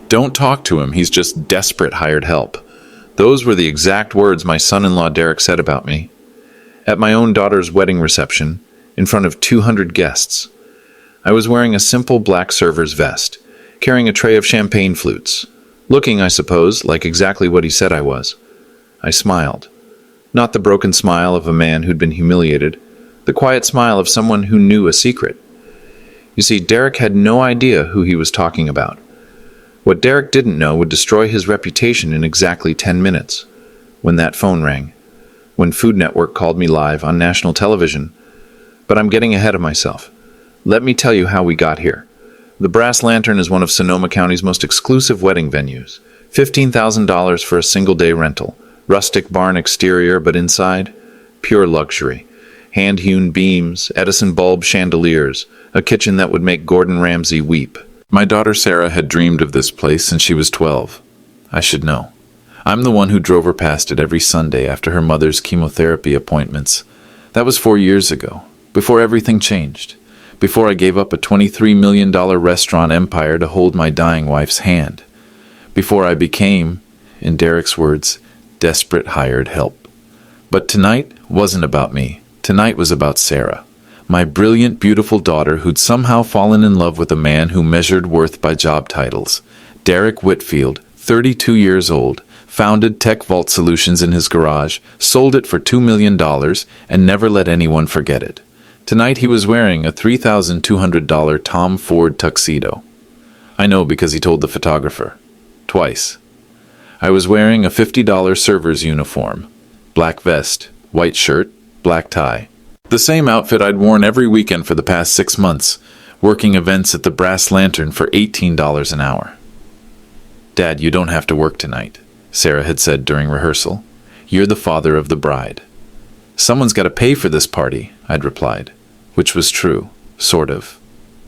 "Don't talk to him, he's just desperate hired help." Those were the exact words my son-in-law Derek said about me. At my own daughter's wedding reception, in front of 200 guests, I was wearing a simple black server's vest, carrying a tray of champagne flutes, looking, I suppose, like exactly what he said I was. I smiled. Not the broken smile of a man who'd been humiliated, the quiet smile of someone who knew a secret. You see, Derek had no idea who he was talking about. What Derek didn't know would destroy his reputation in exactly 10 minutes. When that phone rang, when Food Network called me live on national television. But I'm getting ahead of myself. Let me tell you how we got here. The Brass Lantern is one of Sonoma County's most exclusive wedding venues. $15,000 for a single-day rental. Rustic barn exterior, but inside, pure luxury. Hand-hewn beams, Edison bulb chandeliers, a kitchen that would make Gordon Ramsay weep. My daughter Sarah had dreamed of this place since she was 12. I should know. I'm the one who drove her past it every Sunday after her mother's chemotherapy appointments. That was 4 years ago, before everything changed. Before I gave up a $23 million restaurant empire to hold my dying wife's hand. Before I became, in Derek's words, desperate hired help. But tonight wasn't about me. Tonight was about Sarah, my brilliant, beautiful daughter who'd somehow fallen in love with a man who measured worth by job titles. Derek Whitfield, 32 years old, founded Tech Vault Solutions in his garage, sold it for $2 million, and never let anyone forget it. Tonight he was wearing a $3,200 Tom Ford tuxedo. I know because he told the photographer. Twice. I was wearing a $50 server's uniform. Black vest, white shirt, black tie. The same outfit I'd worn every weekend for the past 6 months, working events at the Brass Lantern for $18 an hour. "Dad, you don't have to work tonight," Sarah had said during rehearsal. "You're the father of the bride." "Someone's got to pay for this party," I'd replied, which was true, sort of.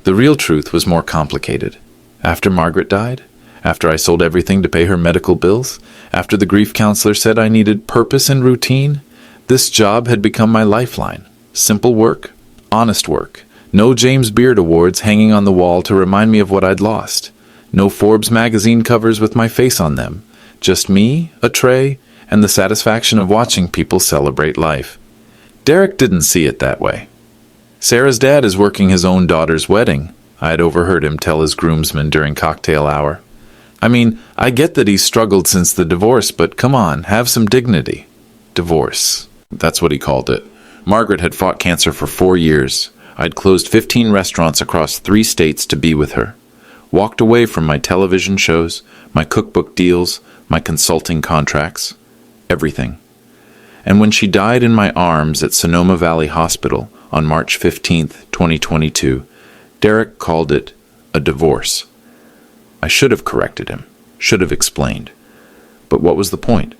The real truth was more complicated. After Margaret died, after I sold everything to pay her medical bills, after the grief counselor said I needed purpose and routine, this job had become my lifeline. Simple work, honest work. No James Beard awards hanging on the wall to remind me of what I'd lost. No Forbes magazine covers with my face on them. Just me, a tray, and the satisfaction of watching people celebrate life. Derek didn't see it that way. "Sarah's dad is working his own daughter's wedding," I had overheard him tell his groomsmen during cocktail hour. "I mean, I get that he's struggled since the divorce, but come on, have some dignity." Divorce. That's what he called it. Margaret had fought cancer for 4 years. I'd closed 15 restaurants across 3 states to be with her. Walked away from my television shows, my cookbook deals, my consulting contracts. Everything. And when she died in my arms at Sonoma Valley Hospital on March 15th, 2022, Derek called it a divorce. I should have corrected him, should have explained. But what was the point?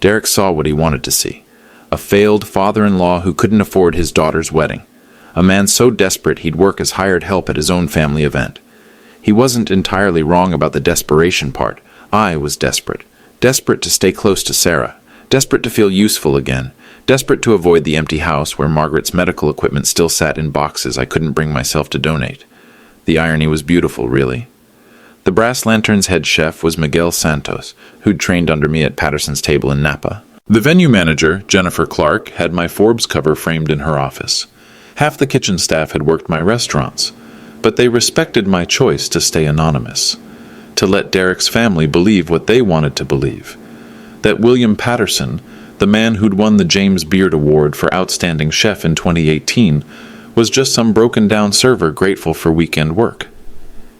Derek saw what he wanted to see. A failed father-in-law who couldn't afford his daughter's wedding. A man so desperate he'd work as hired help at his own family event. He wasn't entirely wrong about the desperation part. I was desperate. Desperate to stay close to Sarah. Desperate to feel useful again. Desperate to avoid the empty house where Margaret's medical equipment still sat in boxes I couldn't bring myself to donate. The irony was beautiful, really. The Brass Lantern's head chef was Miguel Santos, who'd trained under me at Patterson's Table in Napa. The venue manager, Jennifer Clark, had my Forbes cover framed in her office. Half the kitchen staff had worked my restaurants, but they respected my choice to stay anonymous, to let Derek's family believe what they wanted to believe. That William Patterson, the man who'd won the James Beard Award for Outstanding Chef in 2018, was just some broken-down server grateful for weekend work.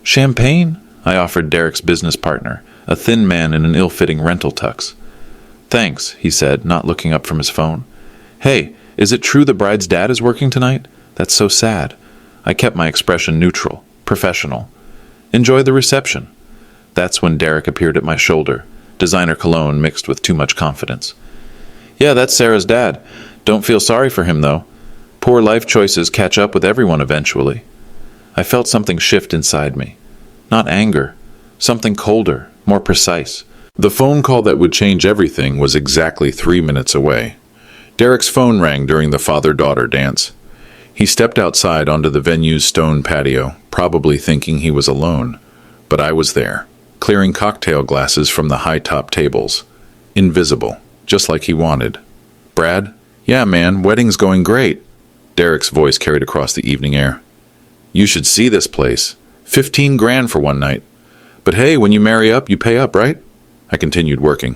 "Champagne?" I offered Derek's business partner, a thin man in an ill-fitting rental tux. "Thanks," he said, not looking up from his phone. "Hey, is it true the bride's dad is working tonight? That's so sad." I kept my expression neutral, professional. "Enjoy the reception." That's when Derek appeared at my shoulder, designer cologne mixed with too much confidence. "Yeah, that's Sarah's dad. Don't feel sorry for him, though. Poor life choices catch up with everyone eventually." I felt something shift inside me. Not anger, something colder, more precise. The phone call that would change everything was exactly 3 minutes away. Derek's phone rang during the father-daughter dance. He stepped outside onto the venue's stone patio, probably thinking he was alone. But I was there, clearing cocktail glasses from the high-top tables. Invisible, just like he wanted. Brad? Yeah, man, wedding's going great. Derek's voice carried across the evening air. You should see this place. 15 grand for one night. But hey, when you marry up, you pay up, right? I continued working.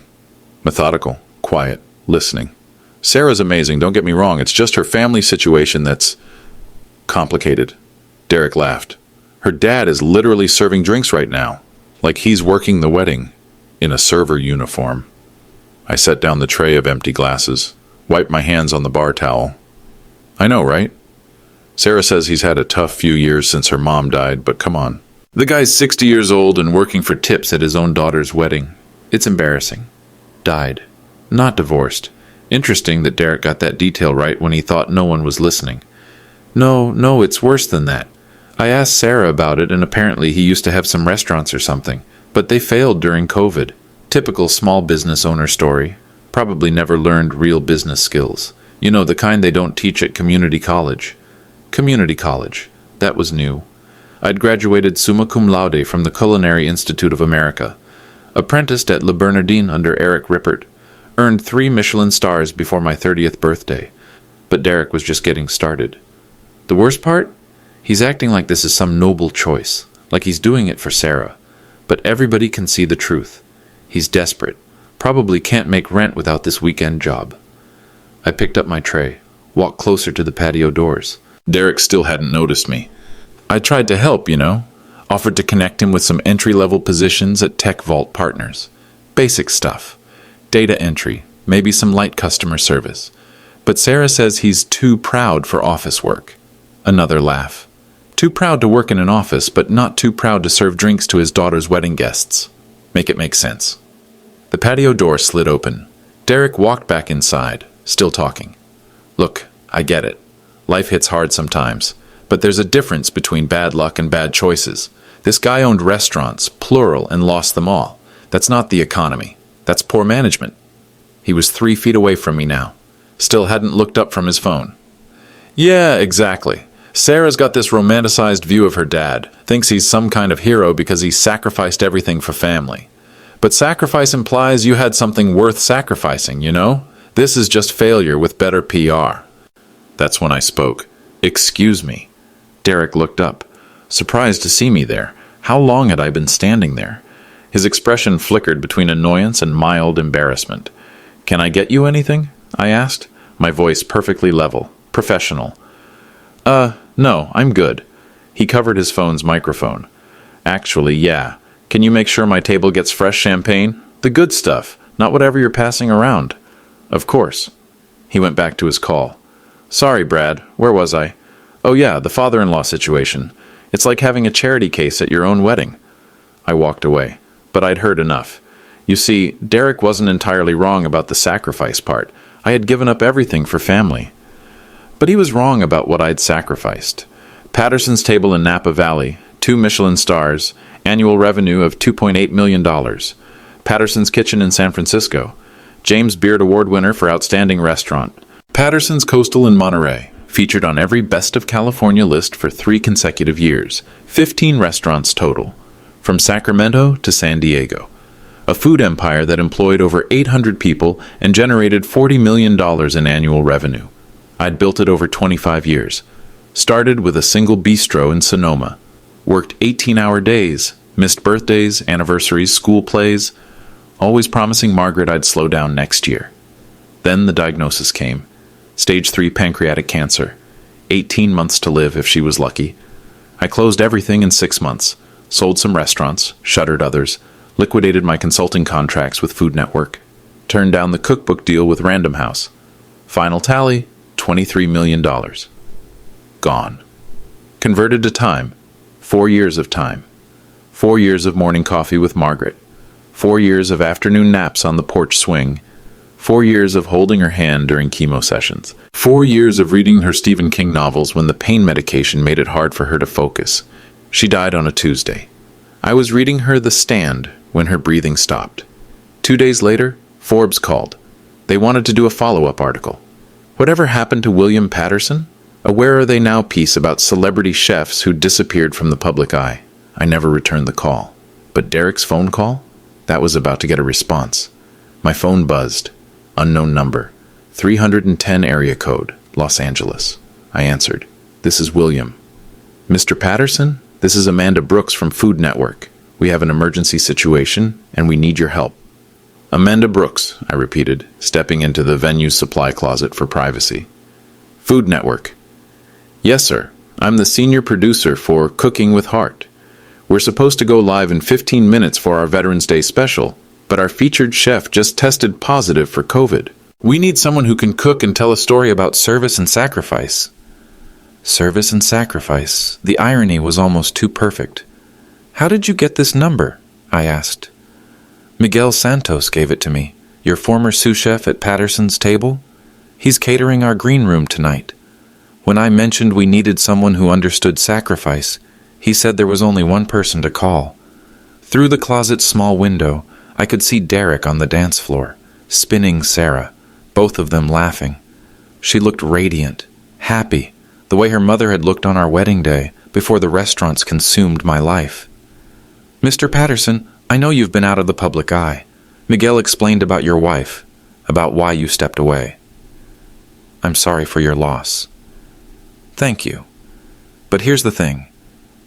Methodical, quiet, listening. Sarah's amazing, don't get me wrong. It's just her family situation that's complicated. Derek laughed. Her dad is literally serving drinks right now, like he's working the wedding, in a server uniform. I set down the tray of empty glasses, wiped my hands on the bar towel. I know, right? Sarah says he's had a tough few years since her mom died, but come on. The guy's 60 years old and working for tips at his own daughter's wedding. It's embarrassing. Died. Not divorced. Interesting that Derek got that detail right when he thought no one was listening. No, it's worse than that. I asked Sarah about it, and apparently he used to have some restaurants or something, but they failed during COVID. Typical small business owner story. Probably never learned real business skills. You know, the kind they don't teach at community college. Community college. That was new. I'd graduated summa cum laude from the Culinary Institute of America. Apprenticed at Le Bernardin under Eric Rippert. Earned 3 Michelin stars before my 30th birthday. But Derek was just getting started. The worst part? He's acting like this is some noble choice, like he's doing it for Sarah. But everybody can see the truth. He's desperate. Probably can't make rent without this weekend job. I picked up my tray, walked closer to the patio doors. Derek still hadn't noticed me. I tried to help, you know. Offered to connect him with some entry-level positions at Tech Vault Partners. Basic stuff. Data entry, maybe some light customer service. But Sarah says he's too proud for office work. Another laugh. Too proud to work in an office, but not too proud to serve drinks to his daughter's wedding guests. Make it make sense. The patio door slid open. Derek walked back inside, still talking. Look, I get it. Life hits hard sometimes, but there's a difference between bad luck and bad choices. This guy owned restaurants, plural, and lost them all. That's not the economy. That's poor management. He was 3 feet away from me now. Still hadn't looked up from his phone. Yeah, exactly. Sarah's got this romanticized view of her dad, thinks he's some kind of hero because he sacrificed everything for family. But sacrifice implies you had something worth sacrificing, you know? This is just failure with better PR. That's when I spoke. Excuse me. Derek looked up, surprised to see me there. How long had I been standing there? His expression flickered between annoyance and mild embarrassment. Can I get you anything? I asked, my voice perfectly level, professional. No, I'm good. He covered his phone's microphone. Actually, yeah. Can you make sure my table gets fresh champagne? The good stuff, not whatever you're passing around. Of course. He went back to his call. Sorry, Brad. Where was I? Oh yeah, the father-in-law situation. It's like having a charity case at your own wedding. I walked away, but I'd heard enough. You see, Derek wasn't entirely wrong about the sacrifice part. I had given up everything for family. But he was wrong about what I'd sacrificed. Patterson's Table in Napa Valley, 2 Michelin stars, annual revenue of $2.8 million. Patterson's Kitchen in San Francisco, James Beard Award winner for Outstanding Restaurant. Patterson's Coastal in Monterey, featured on every Best of California list for 3 consecutive years. 15 restaurants total, from Sacramento to San Diego. A food empire that employed over 800 people and generated $40 million in annual revenue. I'd built it over 25 years. Started with a single bistro in Sonoma. Worked 18-hour days, missed birthdays, anniversaries, school plays, always promising Margaret I'd slow down next year. Then the diagnosis came. Stage 3 pancreatic cancer. 18 months to live if she was lucky. I closed everything in 6 months. Sold some restaurants, shuttered others, liquidated my consulting contracts with Food Network, turned down the cookbook deal with Random House. Final tally, $23 million. Gone. Converted to time. 4 years of time. 4 years of morning coffee with Margaret. 4 years of afternoon naps on the porch swing. 4 years of holding her hand during chemo sessions. 4 years of reading her Stephen King novels when the pain medication made it hard for her to focus. She died on a Tuesday. I was reading her The Stand when her breathing stopped. 2 days later, Forbes called. They wanted to do a follow-up article. Whatever happened to William Patterson? A Where Are They Now piece about celebrity chefs who disappeared from the public eye. I never returned the call. But Derek's phone call? That was about to get a response. My phone buzzed. Unknown number. 310 area code, Los Angeles. I answered. This is William. Mr. Patterson? This is Amanda Brooks from Food Network. We have an emergency situation, and we need your help. Amanda Brooks, I repeated, stepping into the venue's supply closet for privacy. Food Network. Yes, sir. I'm the senior producer for Cooking with Heart. We're supposed to go live in 15 minutes for our Veterans Day special, but our featured chef just tested positive for COVID. We need someone who can cook and tell a story about service and sacrifice. Service and sacrifice. The irony was almost too perfect. How did you get this number? I asked. Miguel Santos gave it to me, your former sous chef at Patterson's table. He's catering our green room tonight. When I mentioned we needed someone who understood sacrifice, he said there was only one person to call. Through the closet's small window, I could see Derek on the dance floor, spinning Sarah, both of them laughing. She looked radiant, happy, the way her mother had looked on our wedding day before the restaurants consumed my life. Mr. Patterson, I know you've been out of the public eye. Miguel explained about your wife, about why you stepped away. I'm sorry for your loss. Thank you. But here's the thing.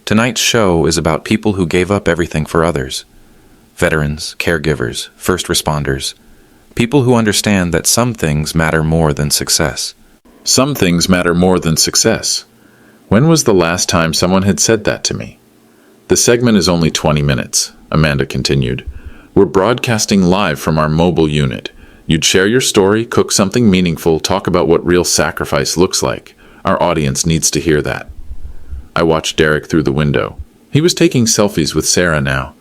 Tonight's show is about people who gave up everything for others. Veterans, caregivers, first responders. People who understand that some things matter more than success. Some things matter more than success. When was the last time someone had said that to me? The segment is only 20 minutes, Amanda continued. We're broadcasting live from our mobile unit. You'd share your story, cook something meaningful, talk about what real sacrifice looks like. Our audience needs to hear that. I watched Derek through the window. He was taking selfies with Sarah now,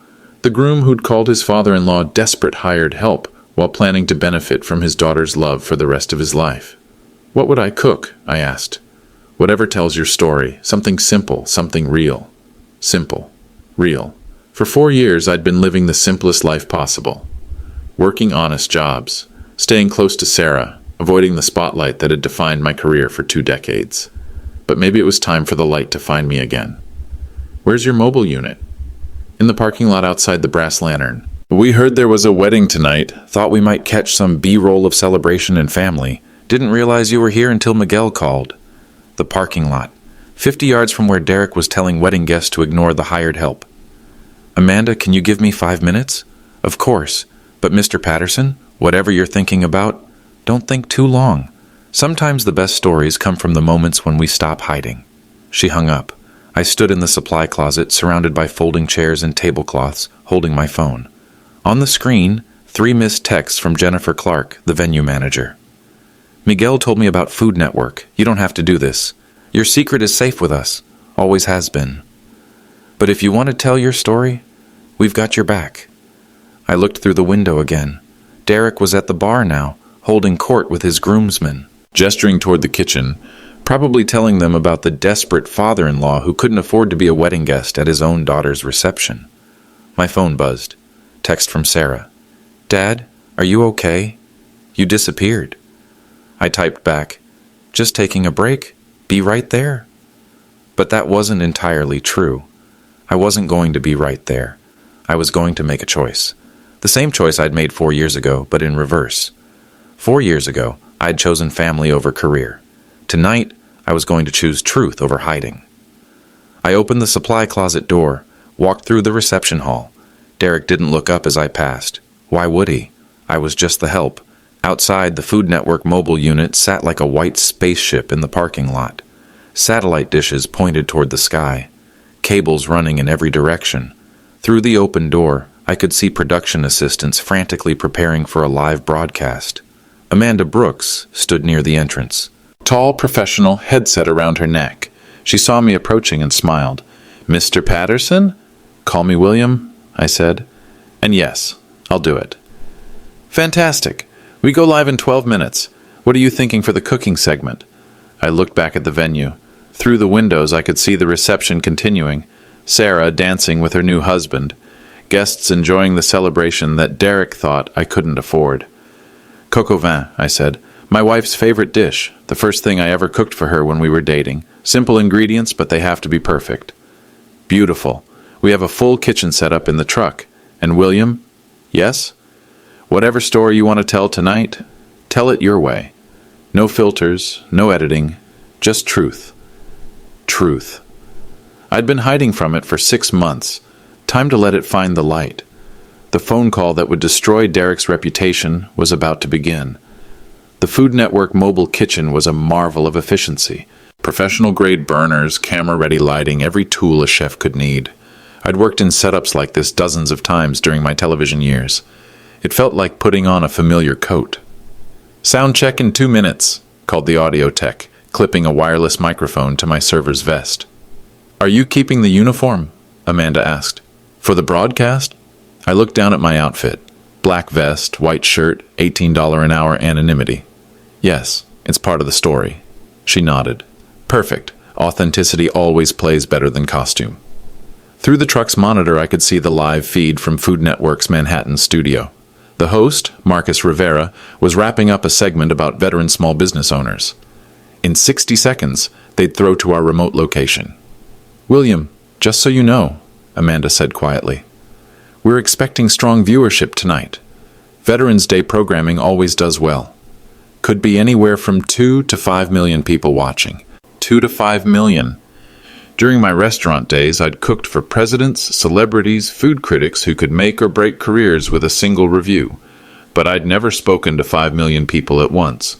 the groom who'd called his father-in-law desperate hired help while planning to benefit from his daughter's love for the rest of his life. What would I cook? I asked. Whatever tells your story, something simple, something real. Simple. Real. For 4 years, I'd been living the simplest life possible. Working honest jobs, staying close to Sarah, avoiding the spotlight that had defined my career for 2 decades. But maybe it was time for the light to find me again. Where's your mobile unit? In the parking lot outside the Brass Lantern. We heard there was a wedding tonight, thought we might catch some B-roll of celebration and family. Didn't realize you were here until Miguel called. The parking lot, 50 yards from where Derek was telling wedding guests to ignore the hired help. Amanda, can you give me 5 minutes? Of course, but Mr. Patterson, whatever you're thinking about, don't think too long. Sometimes the best stories come from the moments when we stop hiding. She hung up. I stood in the supply closet, surrounded by folding chairs and tablecloths, holding my phone. On the screen, 3 missed texts from Jennifer Clark, the venue manager. Miguel told me about Food Network. You don't have to do this. Your secret is safe with us. Always has been. But if you want to tell your story, we've got your back. I looked through the window again. Derek was at the bar now, holding court with his groomsmen, gesturing toward the kitchen, probably telling them about the desperate father-in-law who couldn't afford to be a wedding guest at his own daughter's reception. My phone buzzed. Text from Sarah. Dad, are you okay? You disappeared. I typed back, just taking a break. Be right there. But that wasn't entirely true. I wasn't going to be right there. I was going to make a choice. The same choice I'd made 4 years ago, but in reverse. 4 years ago, I'd chosen family over career. Tonight, I was going to choose truth over hiding. I opened the supply closet door, walked through the reception hall. Derek didn't look up as I passed. Why would he? I was just the help. Outside, the Food Network mobile unit sat like a white spaceship in the parking lot. Satellite dishes pointed toward the sky. Cables running in every direction. Through the open door, I could see production assistants frantically preparing for a live broadcast. Amanda Brooks stood near the entrance. Tall, professional, headset around her neck. She saw me approaching and smiled. Mr. Patterson? Call me William, I said. And yes, I'll do it. Fantastic. We go live in 12 minutes. What are you thinking for the cooking segment? I looked back at the venue. Through the windows, I could see the reception continuing. Sarah dancing with her new husband. Guests enjoying the celebration that Derek thought I couldn't afford. Coq au vin, I said. My wife's favorite dish. The first thing I ever cooked for her when we were dating. Simple ingredients, but they have to be perfect. Beautiful. We have a full kitchen set up in the truck. And William? Yes? Whatever story you want to tell tonight, tell it your way. No filters, no editing, just truth. Truth. I'd been hiding from it for 6 months. Time to let it find the light. The phone call that would destroy Derek's reputation was about to begin. The Food Network mobile kitchen was a marvel of efficiency. Professional-grade burners, camera-ready lighting, every tool a chef could need. I'd worked in setups like this dozens of times during my television years. It felt like putting on a familiar coat. "Sound check in 2 minutes," called the audio tech, clipping a wireless microphone to my server's vest. "Are you keeping the uniform?" Amanda asked. "For the broadcast?" I looked down at my outfit. Black vest, white shirt, $18 an hour anonymity. "Yes, it's part of the story." She nodded. "Perfect. Authenticity always plays better than costume." Through the truck's monitor, I could see the live feed from Food Network's Manhattan studio. The host, Marcus Rivera, was wrapping up a segment about veteran small business owners. In 60 seconds, they'd throw to our remote location. "William, just so you know," Amanda said quietly, "we're expecting strong viewership tonight. Veterans Day programming always does well. Could be anywhere from 2 to 5 million people watching. 2 to 5 million. During my restaurant days, I'd cooked for presidents, celebrities, food critics who could make or break careers with a single review. But I'd never spoken to 5 million people at once.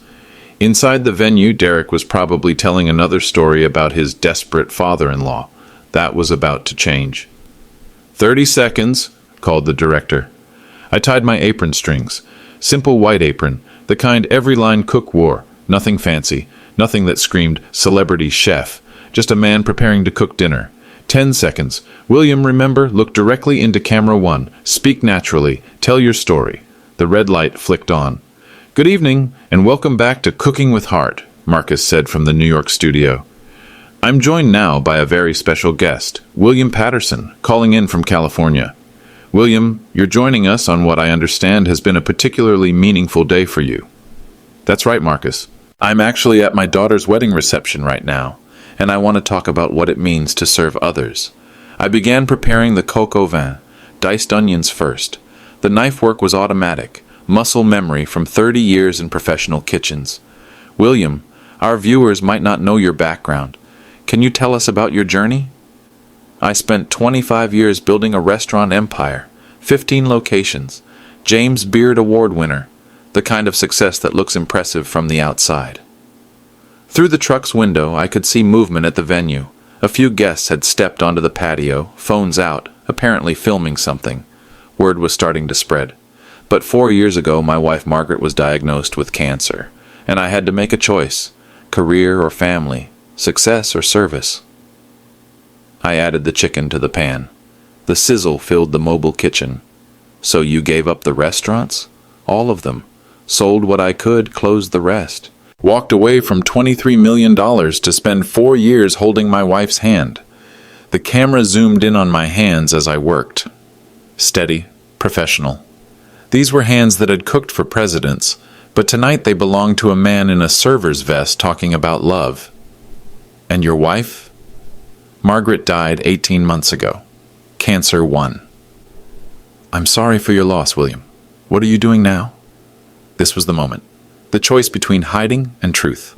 Inside the venue, Derek was probably telling another story about his desperate father-in-law. That was about to change. 30 seconds, called the director. I tied my apron strings. Simple white apron, the kind every line cook wore. Nothing fancy, nothing that screamed celebrity chef. Just a man preparing to cook dinner. 10 seconds. William, remember, look directly into camera 1. Speak naturally. Tell your story. The red light flicked on. "Good evening, and welcome back to Cooking with Heart," Marcus said from the New York studio. "I'm joined now by a very special guest, William Patterson, calling in from California. William, you're joining us on what I understand has been a particularly meaningful day for you." "That's right, Marcus. I'm actually at my daughter's wedding reception right now, and I want to talk about what it means to serve others. I began preparing the coq au vin, diced onions first. The knife work was automatic, muscle memory from 30 years in professional kitchens. William, our viewers might not know your background. Can you tell us about your journey?" "I spent 25 years building a restaurant empire, 15 locations, James Beard Award winner, the kind of success that looks impressive from the outside." Through the truck's window, I could see movement at the venue. A few guests had stepped onto the patio, phones out, apparently filming something. Word was starting to spread. But 4 years ago, my wife Margaret was diagnosed with cancer, and I had to make a choice: career or family, success or service. I added the chicken to the pan. The sizzle filled the mobile kitchen. "So you gave up the restaurants?" "All of them. Sold what I could, closed the rest. Walked away from $23 million to spend 4 years holding my wife's hand." The camera zoomed in on my hands as I worked. Steady, professional. These were hands that had cooked for presidents, but tonight they belonged to a man in a server's vest talking about love. "And your wife?" "Margaret died 18 months ago. Cancer 1. "I'm sorry for your loss, William. What are you doing now?" This was the moment. The choice between hiding and truth.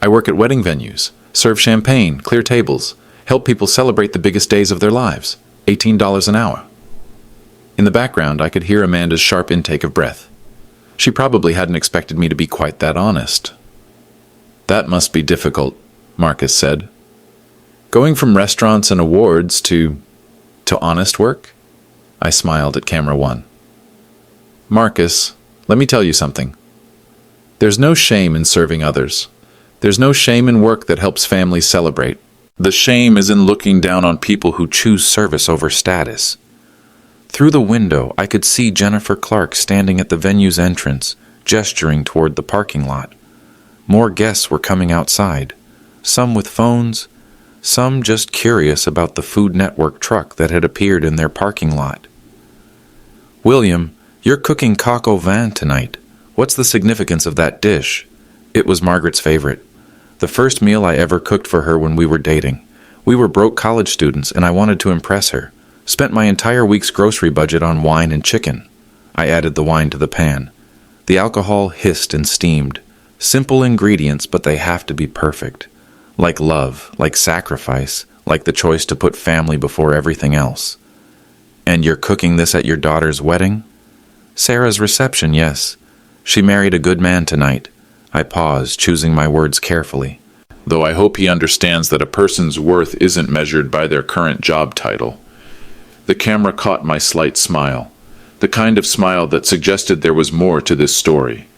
"I work at wedding venues, serve champagne, clear tables, help people celebrate the biggest days of their lives. $18 an hour." In the background, I could hear Amanda's sharp intake of breath. She probably hadn't expected me to be quite that honest. "That must be difficult," Marcus said. "Going from restaurants and awards to honest work?" I smiled at camera 1. "Marcus, let me tell you something. There's no shame in serving others. There's no shame in work that helps families celebrate. The shame is in looking down on people who choose service over status." Through the window, I could see Jennifer Clark standing at the venue's entrance, gesturing toward the parking lot. More guests were coming outside, some with phones, some just curious about the Food Network truck that had appeared in their parking lot. "William, you're cooking coq au vin tonight. What's the significance of that dish?" It was Margaret's favorite. The first meal I ever cooked for her when we were dating. We were broke college students, and I wanted to impress her. Spent my entire week's grocery budget on wine and chicken. I added the wine to the pan. The alcohol hissed and steamed. Simple ingredients, but they have to be perfect. Like love, like sacrifice, like the choice to put family before everything else. And you're cooking this at your daughter's wedding? Sarah's reception, yes. She married a good man tonight. I paused, choosing my words carefully. Though I hope he understands that a person's worth isn't measured by their current job title. The camera caught my slight smile, the kind of smile that suggested there was more to this story.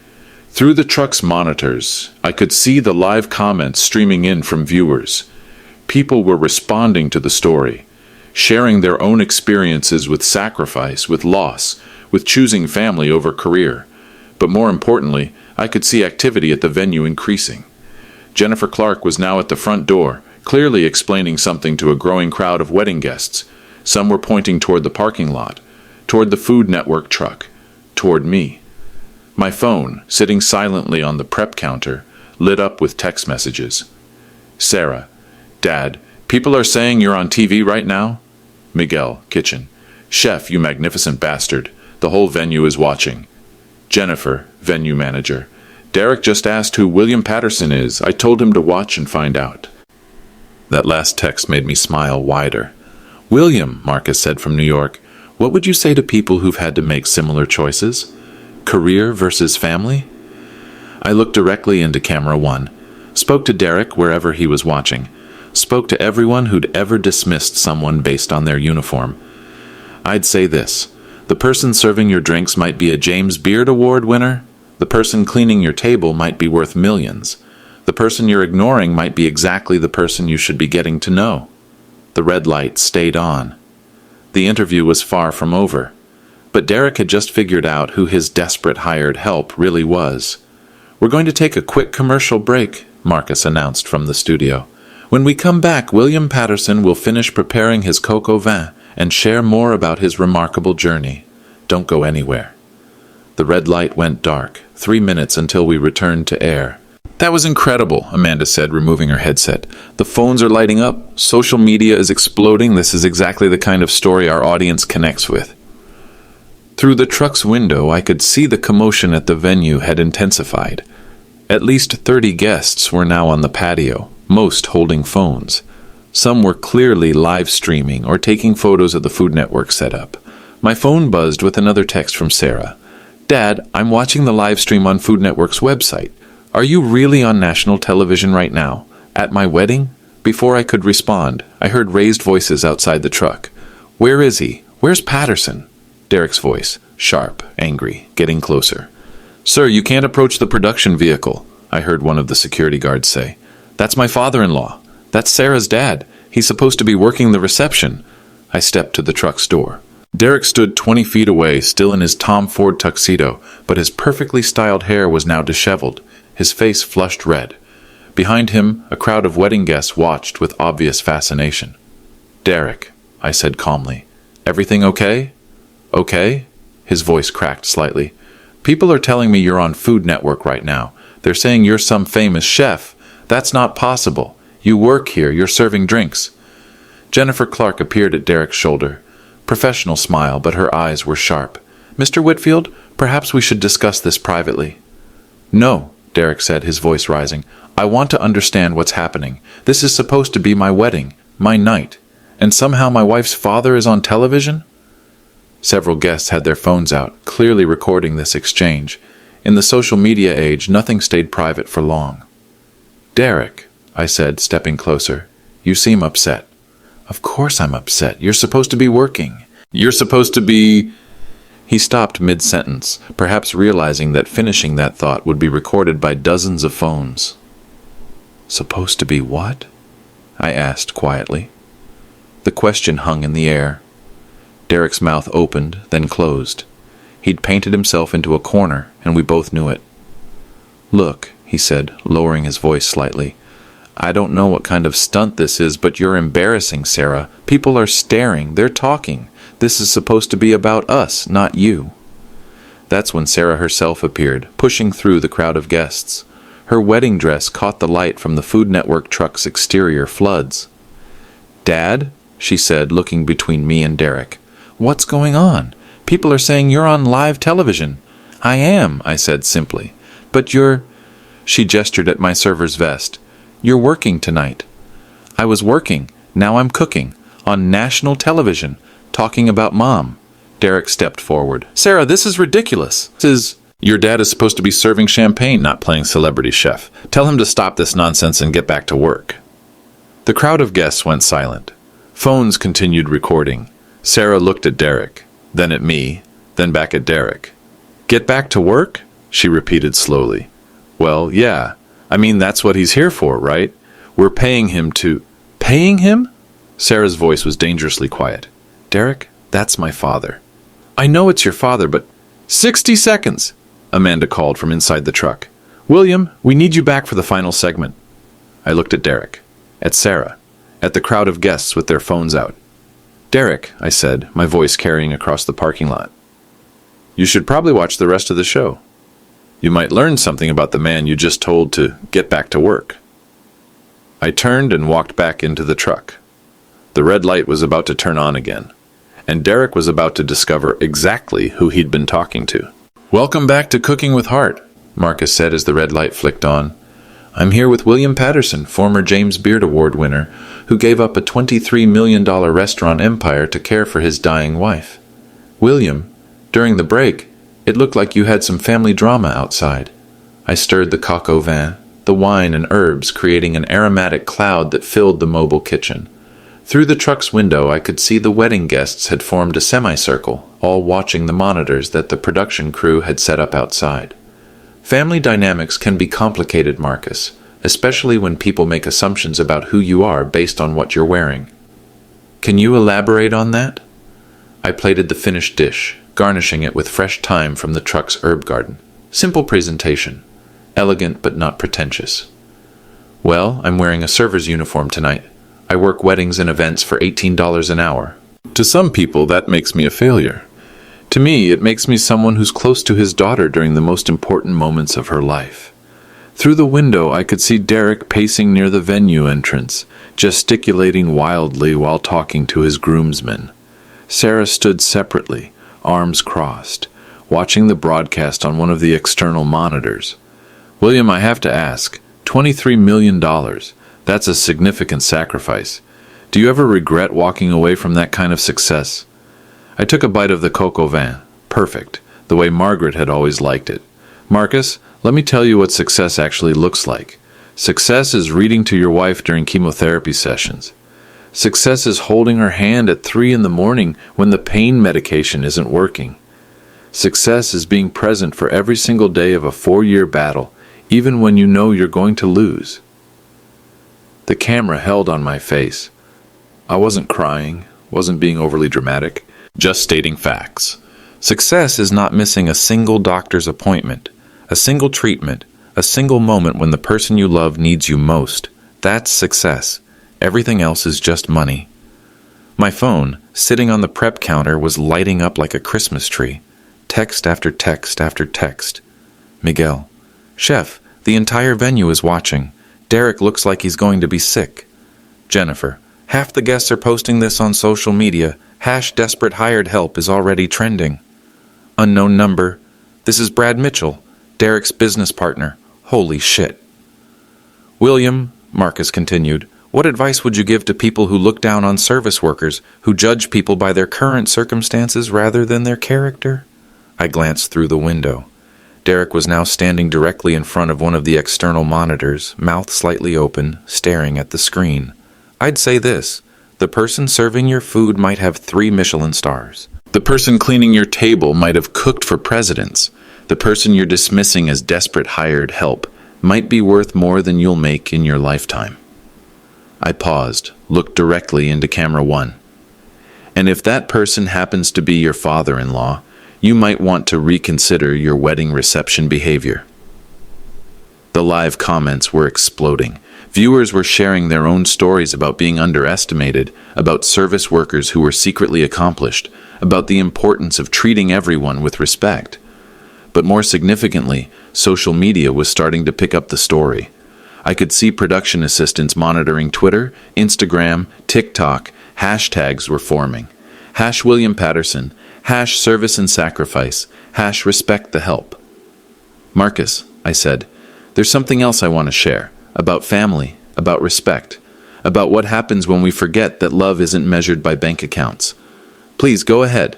Through the truck's monitors, I could see the live comments streaming in from viewers. People were responding to the story, sharing their own experiences with sacrifice, with loss, with choosing family over career. But more importantly, I could see activity at the venue increasing. Jennifer Clark was now at the front door, clearly explaining something to a growing crowd of wedding guests. Some were pointing toward the parking lot, toward the Food Network truck, toward me. My phone, sitting silently on the prep counter, lit up with text messages. Sarah, Dad, people are saying you're on TV right now? Miguel, kitchen. Chef, you magnificent bastard. The whole venue is watching. Jennifer, venue manager. Derek just asked who William Patterson is. I told him to watch and find out. That last text made me smile wider. William, Marcus said from New York, what would you say to people who've had to make similar choices? Career versus family? I looked directly into camera one, spoke to Derek wherever he was watching, spoke to everyone who'd ever dismissed someone based on their uniform. I'd say this, the person serving your drinks might be a James Beard Award winner, the person cleaning your table might be worth millions, the person you're ignoring might be exactly the person you should be getting to know. The red light stayed on. The interview was far from over, but Derek had just figured out who his desperate hired help really was. We're going to take a quick commercial break, Marcus announced from the studio. When we come back, William Patterson will finish preparing his coq au vin and share more about his remarkable journey. Don't go anywhere. The red light went dark, 3 minutes until we returned to air. That was incredible, Amanda said, removing her headset. The phones are lighting up. Social media is exploding. This is exactly the kind of story our audience connects with. Through the truck's window, I could see the commotion at the venue had intensified. At least 30 guests were now on the patio, most holding phones. Some were clearly live streaming or taking photos of the Food Network setup. My phone buzzed with another text from Sarah. Dad, I'm watching the live stream on Food Network's website. Are you really on national television right now? At my wedding? Before I could respond, I heard raised voices outside the truck. Where is he? Where's Patterson? Derek's voice, sharp, angry, getting closer. Sir, you can't approach the production vehicle, I heard one of the security guards say. That's my father-in-law. That's Sarah's dad. He's supposed to be working the reception. I stepped to the truck's door. Derek stood 20 feet away, still in his Tom Ford tuxedo, but his perfectly styled hair was now disheveled, his face flushed red. Behind him, a crowd of wedding guests watched with obvious fascination. Derek, I said calmly, everything okay? Okay? His voice cracked slightly. People are telling me you're on Food Network right now. They're saying you're some famous chef. That's not possible. You work here. You're serving drinks. Jennifer Clark appeared at Derek's shoulder. Professional smile, but her eyes were sharp. Mr. Whitfield, perhaps we should discuss this privately. No, Derek said, his voice rising. I want to understand what's happening. This is supposed to be my wedding, my night. And somehow my wife's father is on television? Several guests had their phones out, clearly recording this exchange. In the social media age, nothing stayed private for long. Derek, I said, stepping closer, you seem upset. Of course I'm upset. You're supposed to be working. You're supposed to be... He stopped mid-sentence, perhaps realizing that finishing that thought would be recorded by dozens of phones. Supposed to be what? I asked quietly. The question hung in the air. Derek's mouth opened, then closed. He'd painted himself into a corner, and we both knew it. Look, he said, lowering his voice slightly. I don't know what kind of stunt this is, but you're embarrassing, Sarah. People are staring. They're talking. This is supposed to be about us, not you. That's when Sarah herself appeared, pushing through the crowd of guests. Her wedding dress caught the light from the Food Network truck's exterior floods. Dad? she said, looking between me and Derek. "What's going on? People are saying you're on live television." "I am," I said simply. "But you're—" She gestured at my server's vest. "You're working tonight." I was working. Now I'm cooking. On national television. Talking about Mom. Derek stepped forward. "Sarah, this is ridiculous. Your dad is supposed to be serving champagne, not playing celebrity chef. Tell him to stop this nonsense and get back to work." The crowd of guests went silent. Phones continued recording. Sarah looked at Derek, then at me, then back at Derek. "Get back to work?" she repeated slowly. "Well, yeah. I mean, that's what he's here for, right? We're paying him to—" "Paying him?" Sarah's voice was dangerously quiet. "Derek, that's my father." "I know it's your father, but—" "60 seconds!" Amanda called from inside the truck. "William, we need you back for the final segment." I looked at Derek, at Sarah, at the crowd of guests with their phones out. "Derek," I said, my voice carrying across the parking lot, "you should probably watch the rest of the show. You might learn something about the man you just told to get back to work." I turned and walked back into the truck. The red light was about to turn on again, and Derek was about to discover exactly who he'd been talking to. "Welcome back to Cooking with Heart," Marcus said as the red light flicked on. "I'm here with William Patterson, former James Beard Award winner, who gave up a $23 million restaurant empire to care for his dying wife. William, during the break, it looked like you had some family drama outside." I stirred the coq au vin, the wine and herbs, creating an aromatic cloud that filled the mobile kitchen. Through the truck's window, I could see the wedding guests had formed a semicircle, all watching the monitors that the production crew had set up outside. Family dynamics can be complicated, Marcus, especially when people make assumptions about who you are based on what you're wearing. Can you elaborate on that? I plated the finished dish, garnishing it with fresh thyme from the truck's herb garden. Simple presentation, elegant but not pretentious. "Well, I'm wearing a server's uniform tonight. I work weddings and events for $18 an hour. To some people, that makes me a failure. To me, it makes me someone who's close to his daughter during the most important moments of her life." Through the window, I could see Derek pacing near the venue entrance, gesticulating wildly while talking to his groomsmen. Sarah stood separately, arms crossed, watching the broadcast on one of the external monitors. "William, I have to ask, $23 million. That's a significant sacrifice. Do you ever regret walking away from that kind of success?" I took a bite of the coq au vin. Perfect, the way Margaret had always liked it. "Marcus, let me tell you what success actually looks like. Success is reading to your wife during chemotherapy sessions. Success is holding her hand at 3 in the morning when the pain medication isn't working. Success is being present for every single day of a 4-year battle, even when you know you're going to lose." The camera held on my face. I wasn't crying, wasn't being overly dramatic, just stating facts. Success is not missing a single doctor's appointment, a single treatment, a single moment when the person you love needs you most. That's success. Everything else is just money. My phone, sitting on the prep counter, was lighting up like a Christmas tree. Text after text after text. "Miguel. Chef, the entire venue is watching. Derek looks like he's going to be sick." "Jennifer. Half the guests are posting this on social media. #desperate hired help is already trending." Unknown number. "This is Brad Mitchell, Derek's business partner. Holy shit." "William," Marcus continued, "what advice would you give to people who look down on service workers, who judge people by their current circumstances rather than their character?" I glanced through the window. Derek was now standing directly in front of one of the external monitors, mouth slightly open, staring at the screen. "I'd say this. The person serving your food might have 3 Michelin stars. The person cleaning your table might have cooked for presidents. The person you're dismissing as desperate hired help might be worth more than you'll make in your lifetime." I paused, looked directly into camera 1. "And if that person happens to be your father-in-law, you might want to reconsider your wedding reception behavior." The live comments were exploding. Viewers were sharing their own stories about being underestimated, about service workers who were secretly accomplished, about the importance of treating everyone with respect. But more significantly, social media was starting to pick up the story. I could see production assistants monitoring Twitter, Instagram, TikTok, Hashtags were forming. Hash William Patterson, hash service and sacrifice, hash respect the help. Marcus, I said, there's something else I want to share, about family, about respect, about what happens when we forget that love isn't measured by bank accounts. Please go ahead.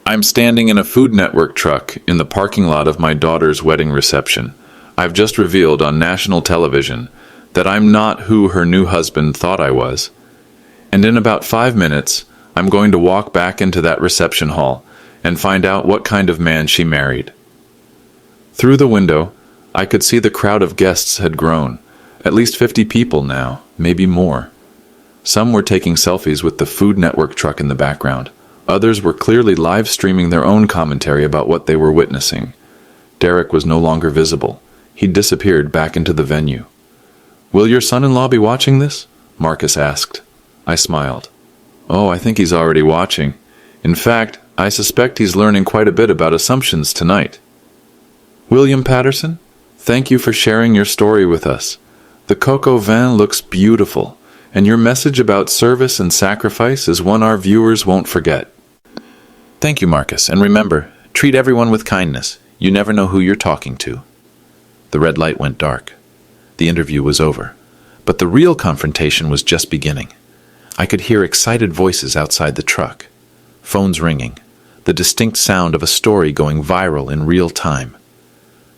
I'm standing in a Food Network truck in the parking lot of my daughter's wedding reception. I've just revealed on national television that I'm not who her new husband thought I was. And in about 5 minutes, I'm going to walk back into that reception hall and find out what kind of man she married. Through the window, I could see the crowd of guests had grown. At least 50 people now, maybe more. Some were taking selfies with the Food Network truck in the background. Others were clearly live streaming their own commentary about what they were witnessing. Derek was no longer visible. He'd disappeared back into the venue. "Will your son-in-law be watching this?" Marcus asked. I smiled. "Oh, I think he's already watching. In fact, I suspect he's learning quite a bit about assumptions tonight." "William Patterson, thank you for sharing your story with us. The coco vin looks beautiful, and your message about service and sacrifice is one our viewers won't forget." "Thank you, Marcus, and remember, treat everyone with kindness. You never know who you're talking to." The red light went dark. The interview was over, but the real confrontation was just beginning. I could hear excited voices outside the truck, phones ringing, the distinct sound of a story going viral in real time.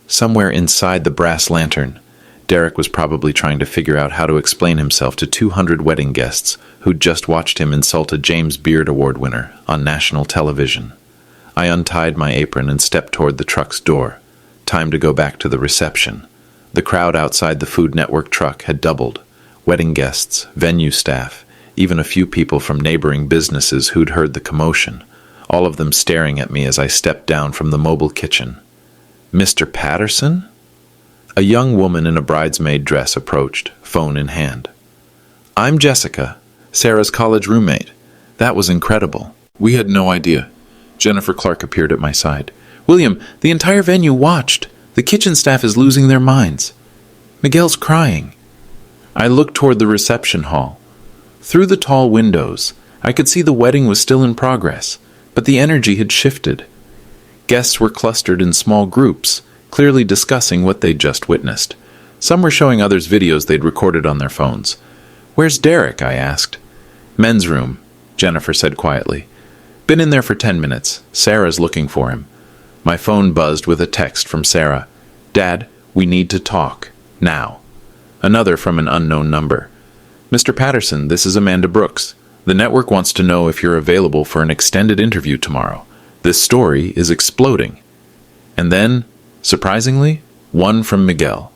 Somewhere inside the brass lantern, Derek was probably trying to figure out how to explain himself to 200 wedding guests who'd just watched him insult a James Beard Award winner on national television. I untied my apron and stepped toward the truck's door. Time to go back to the reception. The crowd outside the Food Network truck had doubled. Wedding guests, venue staff, even a few people from neighboring businesses who'd heard the commotion, all of them staring at me as I stepped down from the mobile kitchen. "Mr. Patterson?" A young woman in a bridesmaid dress approached, phone in hand. "I'm Jessica, Sarah's college roommate. That was incredible. We had no idea." Jennifer Clark appeared at my side. "William, the entire venue watched. The kitchen staff is losing their minds. Miguel's crying." I looked toward the reception hall. Through the tall windows, I could see the wedding was still in progress, but the energy had shifted. Guests were clustered in small groups, clearly discussing what they'd just witnessed. Some were showing others videos they'd recorded on their phones. "Where's Derek?" I asked. "Men's room," Jennifer said quietly. "Been in there for 10 minutes. Sarah's looking for him." My phone buzzed with a text from Sarah. "Dad, we need to talk. Now." Another from an unknown number. "Mr. Patterson, this is Amanda Brooks. The network wants to know if you're available for an extended interview tomorrow. This story is exploding." And then, surprisingly, one from Miguel.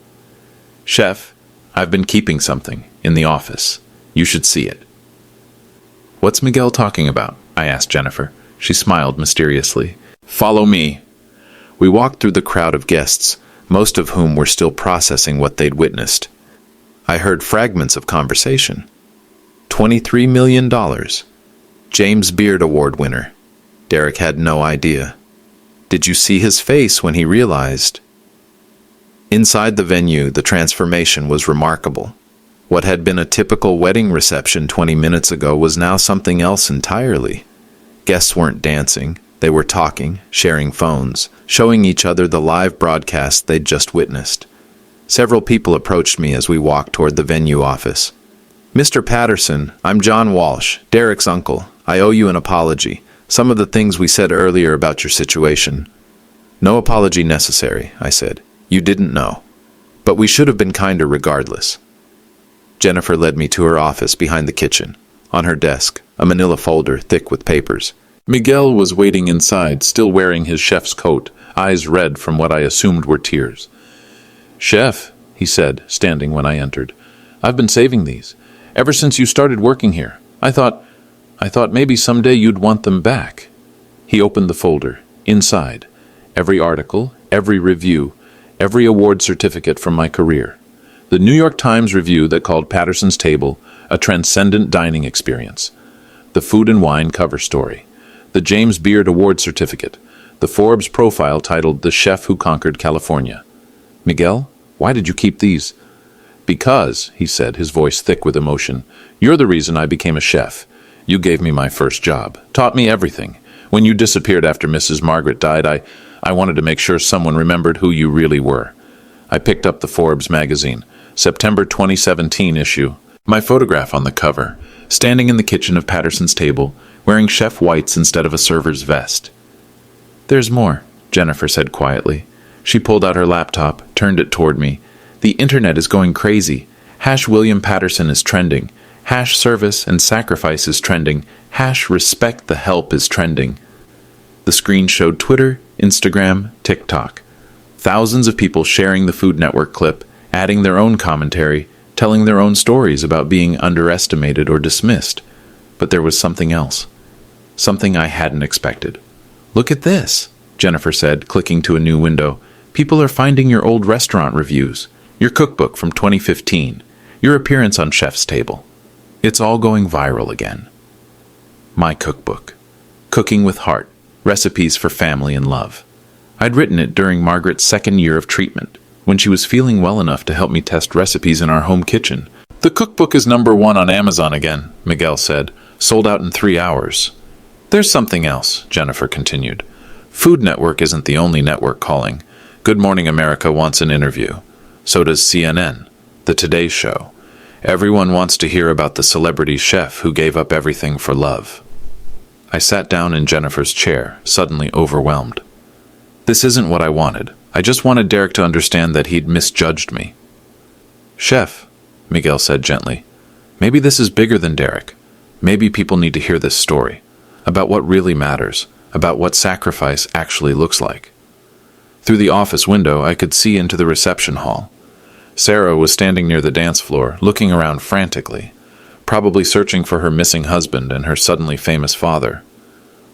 "Chef, I've been keeping something in the office. You should see it." "What's Miguel talking about?" I asked Jennifer. She smiled mysteriously. "Follow me." We walked through the crowd of guests, most of whom were still processing what they'd witnessed. I heard fragments of conversation. $23 million. James Beard Award winner. Derek had no idea. Did you see his face when he realized? Inside the venue, the transformation was remarkable. What had been a typical wedding reception 20 minutes ago was now something else entirely. Guests weren't dancing. They were talking, sharing phones, showing each other the live broadcast they'd just witnessed. Several people approached me as we walked toward the venue office. "Mr. Patterson, I'm John Walsh, Derek's uncle. I owe you an apology. Some of the things we said earlier about your situation." "No apology necessary," I said. "You didn't know. But we should have been kinder regardless." Jennifer led me to her office behind the kitchen. On her desk, a manila folder thick with papers. Miguel was waiting inside, still wearing his chef's coat, eyes red from what I assumed were tears. "Chef," he said, standing when I entered, "I've been saving these. Ever since you started working here. I thought maybe someday you'd want them back." He opened the folder. Inside, every article, every review, every award certificate from my career. The New York Times review that called Patterson's Table a transcendent dining experience. The Food and Wine cover story. The James Beard Award certificate. The Forbes profile titled The Chef Who Conquered California. "Miguel, why did you keep these?" "Because," he said, his voice thick with emotion, "you're the reason I became a chef. You gave me my first job, taught me everything. When you disappeared after Mrs. Margaret died, I wanted to make sure someone remembered who you really were. I picked up the Forbes magazine, September 2017 issue. My photograph on the cover, standing in the kitchen of Patterson's table, wearing chef whites instead of a server's vest. "There's more," Jennifer said quietly. She pulled out her laptop, turned it toward me. "The internet is going crazy. #William Patterson is trending. #service and sacrifice is trending. #respect the help is trending." The screen showed Twitter, Instagram, TikTok. Thousands of people sharing the Food Network clip, adding their own commentary, telling their own stories about being underestimated or dismissed. But there was something else. Something I hadn't expected. "Look at this," Jennifer said, clicking to a new window. "People are finding your old restaurant reviews, your cookbook from 2015, your appearance on Chef's Table. It's all going viral again." My cookbook. Cooking with Heart. Recipes for Family and Love. I'd written it during Margaret's second year of treatment, when she was feeling well enough to help me test recipes in our home kitchen. "The cookbook is #1 on Amazon again," Miguel said. "Sold out in 3 hours." "There's something else," Jennifer continued. "Food Network isn't the only network calling. Good Morning America wants an interview. So does CNN, The Today Show. Everyone wants to hear about the celebrity chef who gave up everything for love." I sat down in Jennifer's chair, suddenly overwhelmed. This isn't what I wanted. I just wanted Derek to understand that he'd misjudged me. "Chef," Miguel said gently, "maybe this is bigger than Derek. Maybe people need to hear this story, about what really matters, about what sacrifice actually looks like." Through the office window, I could see into the reception hall. Sarah was standing near the dance floor, looking around frantically, probably searching for her missing husband and her suddenly famous father.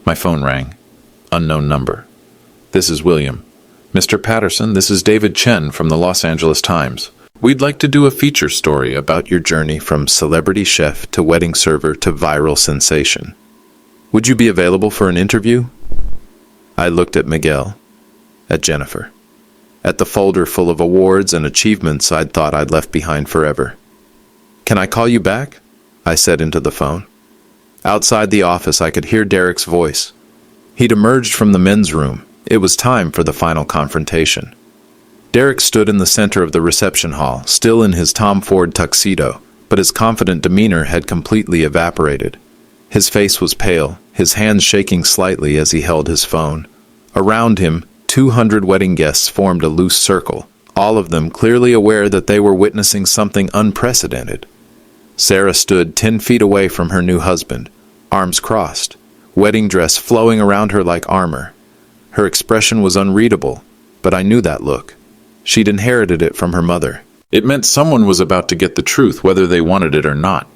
My phone rang. Unknown number. "This is William." "Mr. Patterson, this is David Chen from the Los Angeles Times. We'd like to do a feature story about your journey from celebrity chef to wedding server to viral sensation. Would you be available for an interview?" I looked at Miguel, at Jennifer, at the folder full of awards and achievements I'd thought I'd left behind forever. "Can I call you back?" I said into the phone. Outside the office, I could hear Derek's voice. He'd emerged from the men's room. It was time for the final confrontation. Derek stood in the center of the reception hall, still in his Tom Ford tuxedo, but his confident demeanor had completely evaporated. His face was pale, his hands shaking slightly as he held his phone. Around him, 200 wedding guests formed a loose circle, all of them clearly aware that they were witnessing something unprecedented. Sarah stood 10 feet away from her new husband, arms crossed, wedding dress flowing around her like armor. Her expression was unreadable, but I knew that look. She'd inherited it from her mother. It meant someone was about to get the truth, whether they wanted it or not.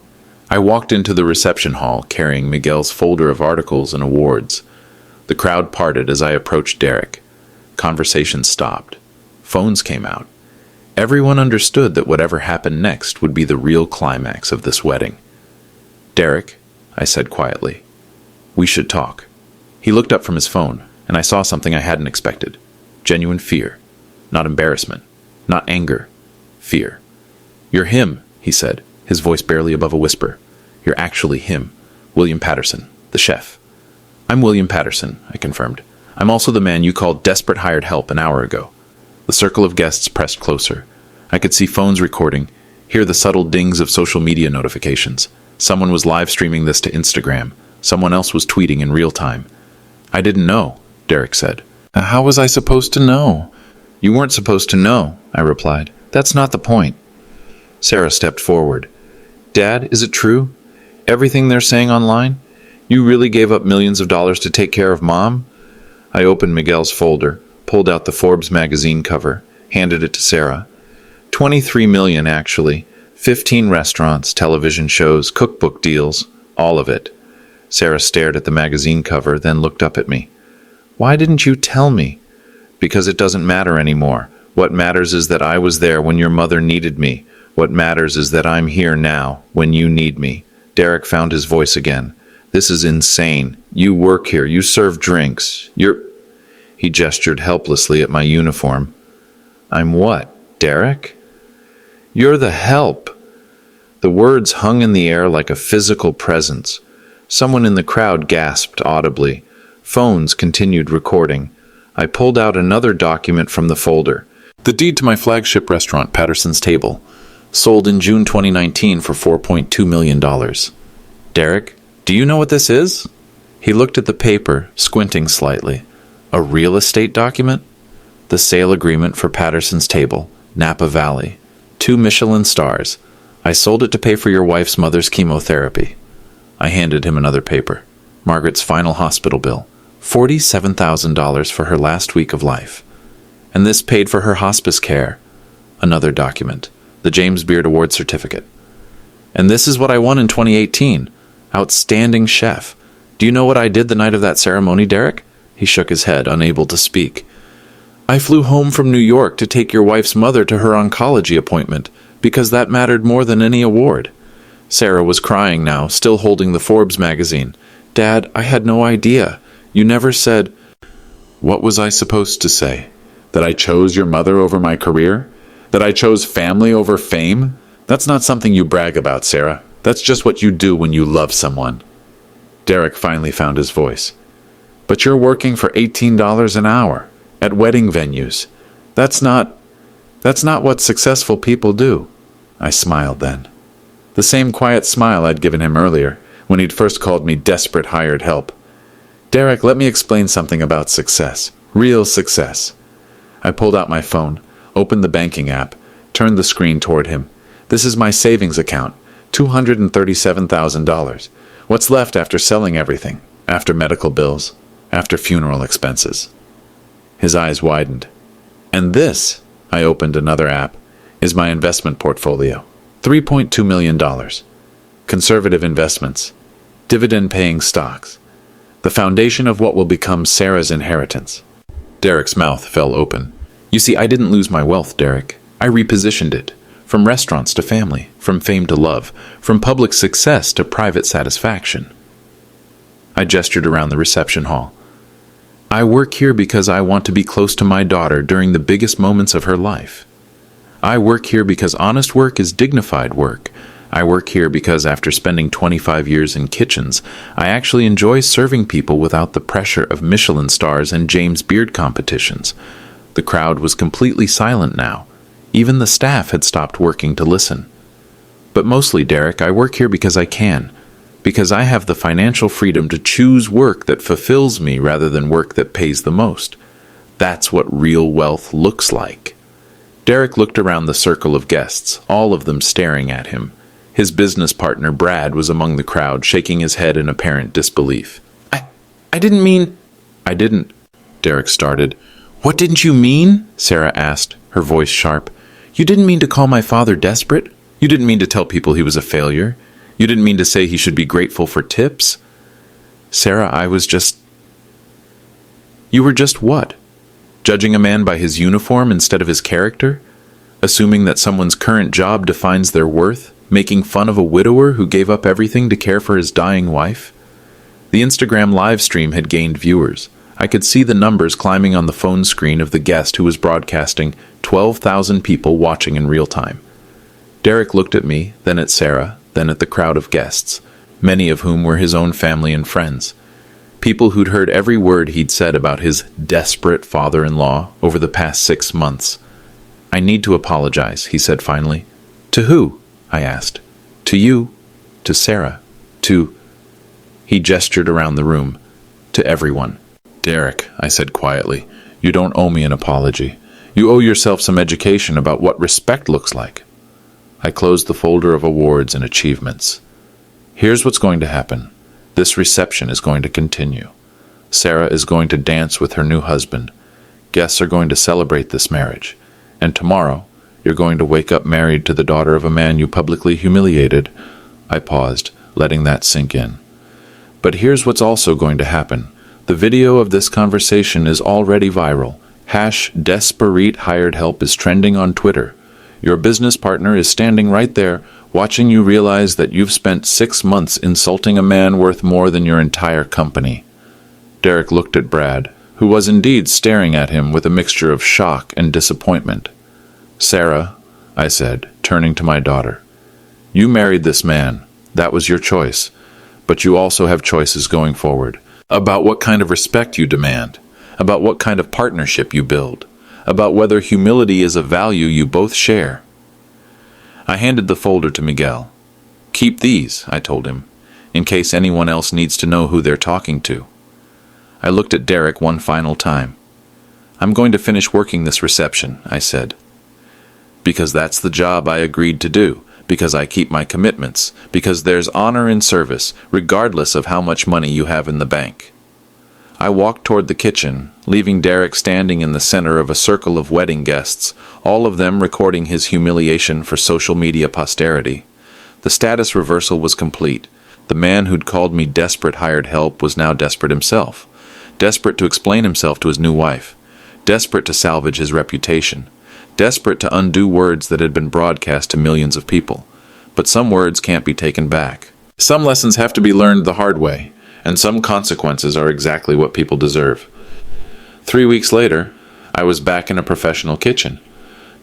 I walked into the reception hall, carrying Miguel's folder of articles and awards. The crowd parted as I approached Derek. Conversation stopped. Phones came out. Everyone understood that whatever happened next would be the real climax of this wedding. "Derek," I said quietly, "we should talk." He looked up from his phone, and I saw something I hadn't expected. Genuine fear. Not embarrassment. Not anger. Fear. "You're him," he said, his voice barely above a whisper. "You're actually him. William Patterson, the chef." "I'm William Patterson," I confirmed. "I'm also the man you called desperate hired help an hour ago." The circle of guests pressed closer. I could see phones recording, hear the subtle dings of social media notifications. Someone was live streaming this to Instagram. Someone else was tweeting in real time. "I didn't know," Derek said. "How was I supposed to know?" "You weren't supposed to know," I replied. "That's not the point." Sarah stepped forward. "Dad, is it true? Everything they're saying online? You really gave up millions of dollars to take care of Mom?" I opened Miguel's folder, pulled out the Forbes magazine cover, handed it to Sarah. 23 million, actually. 15 restaurants, television shows, cookbook deals, all of it. Sarah stared at the magazine cover, then looked up at me. "Why didn't you tell me?" "Because it doesn't matter anymore. What matters is that I was there when your mother needed me. What matters is that I'm here now, when you need me." Derek found his voice again. "This is insane. You work here, you serve drinks. He gestured helplessly at my uniform. "I'm what, Derek?" "You're the help." The words hung in the air like a physical presence. Someone in the crowd gasped audibly. Phones continued recording. I pulled out another document from the folder. The deed to my flagship restaurant, Patterson's Table. Sold in June 2019 for $4.2 million. Derek, do you know what this is? He looked at the paper, squinting slightly. A real estate document? The sale agreement for Patterson's Table, Napa Valley. 2 Michelin stars. I sold it to pay for your wife's mother's chemotherapy. I handed him another paper. Margaret's final hospital bill. $47,000 for her last week of life. And this paid for her hospice care. Another document. The James Beard Award certificate. And this is what I won in 2018. Outstanding chef. Do you know what I did the night of that ceremony, Derek? He shook his head, unable to speak. I flew home from New York to take your wife's mother to her oncology appointment, because that mattered more than any award. Sarah was crying now, still holding the Forbes magazine. Dad, I had no idea. You never said... What was I supposed to say? That I chose your mother over my career? That I chose family over fame? That's not something you brag about, Sarah. That's just what you do when you love someone. Derek finally found his voice. But you're working for $18 an hour, at wedding venues. That's not what successful people do. I smiled then. The same quiet smile I'd given him earlier, when he'd first called me desperate hired help. Derek, let me explain something about success. Real success. I pulled out my phone, opened the banking app, turned the screen toward him. This is my savings account, $237,000. What's left after selling everything, after medical bills, after funeral expenses? His eyes widened. And this, I opened another app, is my investment portfolio. $3.2 million. Conservative investments. Dividend-paying stocks. The foundation of what will become Sarah's inheritance. Derek's mouth fell open. You see, I didn't lose my wealth, Derek. I repositioned it. From restaurants to family, from fame to love, from public success to private satisfaction. I gestured around the reception hall. I work here because I want to be close to my daughter during the biggest moments of her life. I work here because honest work is dignified work. I work here because after spending 25 years in kitchens, I actually enjoy serving people without the pressure of Michelin stars and James Beard competitions. The crowd was completely silent now. Even the staff had stopped working to listen. But mostly, Derek, I work here because I can. Because I have the financial freedom to choose work that fulfills me rather than work that pays the most. That's what real wealth looks like. Derek looked around the circle of guests, all of them staring at him. His business partner, Brad, was among the crowd, shaking his head in apparent disbelief. I didn't mean... I didn't, Derek started. What didn't you mean? Sarah asked, her voice sharp. You didn't mean to call my father desperate? You didn't mean to tell people he was a failure? You didn't mean to say he should be grateful for tips? Sarah, I was just... You were just what? Judging a man by his uniform instead of his character? Assuming that someone's current job defines their worth? Making fun of a widower who gave up everything to care for his dying wife? The Instagram live stream had gained viewers. I could see the numbers climbing on the phone screen of the guest who was broadcasting, 12,000 people watching in real time. Derek looked at me, then at Sarah, then at the crowd of guests, many of whom were his own family and friends. People who'd heard every word he'd said about his desperate father-in-law over the past 6 months. I need to apologize, he said finally. To who? I asked. To you. To Sarah. To... He gestured around the room. To everyone. Derek, I said quietly, you don't owe me an apology. You owe yourself some education about what respect looks like. I closed the folder of awards and achievements. Here's what's going to happen. This reception is going to continue. Sarah is going to dance with her new husband. Guests are going to celebrate this marriage. And tomorrow, you're going to wake up married to the daughter of a man you publicly humiliated. I paused, letting that sink in. But here's what's also going to happen. The video of this conversation is already viral. #DesperateHiredHelp is trending on Twitter. Your business partner is standing right there, watching you realize that you've spent 6 months insulting a man worth more than your entire company. Derek looked at Brad, who was indeed staring at him with a mixture of shock and disappointment. Sarah, I said, turning to my daughter, you married this man. That was your choice. but you also have choices going forward about what kind of respect you demand, about what kind of partnership you build, about whether humility is a value you both share. I handed the folder to Miguel. "Keep these," I told him, "in case anyone else needs to know who they're talking to." I looked at Derek one final time. "I'm going to finish working this reception," I said. "Because that's the job I agreed to do, because I keep my commitments, because there's honor in service, regardless of how much money you have in the bank." I walked toward the kitchen, leaving Derek standing in the center of a circle of wedding guests, all of them recording his humiliation for social media posterity. The status reversal was complete. The man who'd called me desperate hired help was now desperate himself. Desperate to explain himself to his new wife. Desperate to salvage his reputation. Desperate to undo words that had been broadcast to millions of people. But some words can't be taken back. Some lessons have to be learned the hard way, and some consequences are exactly what people deserve. 3 weeks later, I was back in a professional kitchen.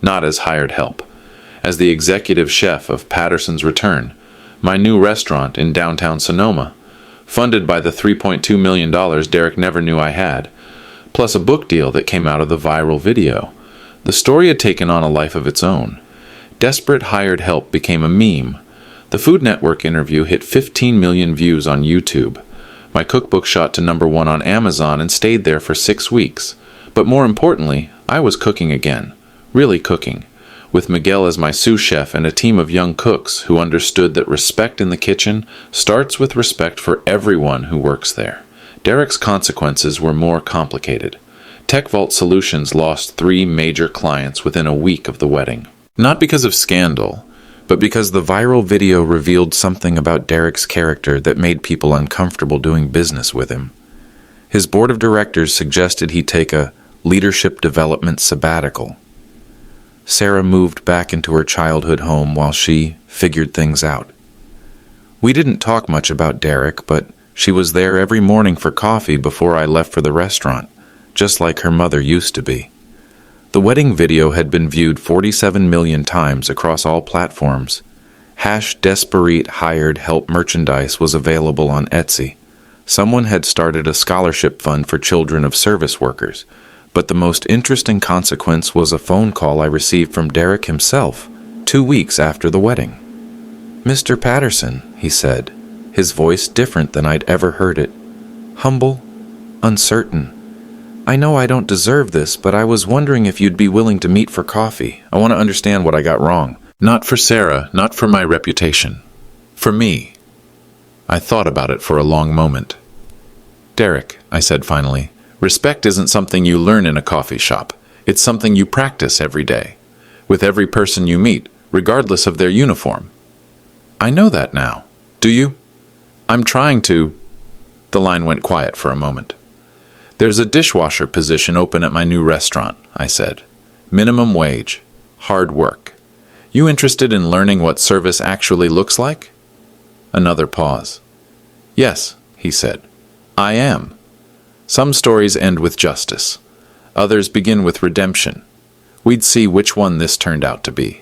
Not as hired help. As the executive chef of Patterson's Return, my new restaurant in downtown Sonoma, funded by the $3.2 million Derek never knew I had, plus a book deal that came out of the viral video. The story had taken on a life of its own. Desperate hired help became a meme. The Food Network interview hit 15 million views on YouTube. My cookbook shot to #1 on Amazon and stayed there for 6 weeks. But more importantly, I was cooking again. Really cooking. With Miguel as my sous chef and a team of young cooks who understood that respect in the kitchen starts with respect for everyone who works there. Derek's consequences were more complicated. TechVault Solutions lost 3 major clients within a week of the wedding. Not because of scandal, but because the viral video revealed something about Derek's character that made people uncomfortable doing business with him. His board of directors suggested he take a leadership development sabbatical. Sarah moved back into her childhood home while she figured things out. We didn't talk much about Derek, but she was there every morning for coffee before I left for the restaurant, just like her mother used to be. The wedding video had been viewed 47 million times across all platforms. #Desperate hired help merchandise was available on Etsy. Someone had started a scholarship fund for children of service workers. But the most interesting consequence was a phone call I received from Derek himself, 2 weeks after the wedding. "Mr. Patterson," he said, his voice different than I'd ever heard it. Humble, uncertain. "I know I don't deserve this, but I was wondering if you'd be willing to meet for coffee. I want to understand what I got wrong." Not for Sarah, not for my reputation. For me. I thought about it for a long moment. "Derek," I said finally, "respect isn't something you learn in a coffee shop. It's something you practice every day, with every person you meet, regardless of their uniform." "I know that now. Do you?" "I'm trying to." The line went quiet for a moment. "There's a dishwasher position open at my new restaurant," I said. "Minimum wage. Hard work. You interested in learning what service actually looks like?" Another pause. "Yes," he said. "I am. Some stories end with justice. Others begin with redemption. We'd see which one this turned out to be."